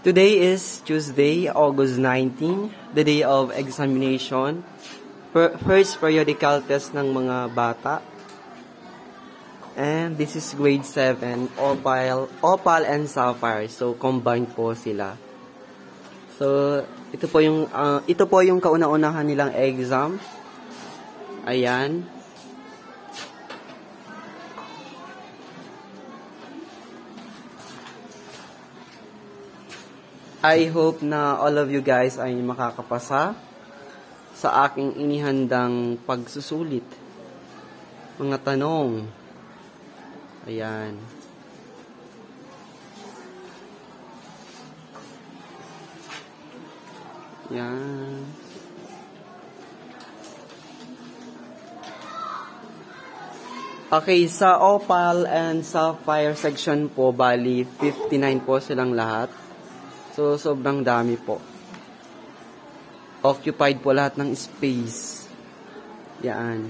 Today is Tuesday, August 19, the day of examination. First periodical test ng mga bata. And this is grade 7, Opal and Sapphire. So, combined po sila. So, ito po yung kauna-unahan nilang exam. Ayan. I hope na all of you guys ay makakapasa sa aking inihandang pagsusulit. Mga tanong. Ayan. Ayan. Okay, sa Opal and Sapphire section po, bali 59 po silang lahat. So, sobrang dami po. Occupied po lahat ng space. Yan.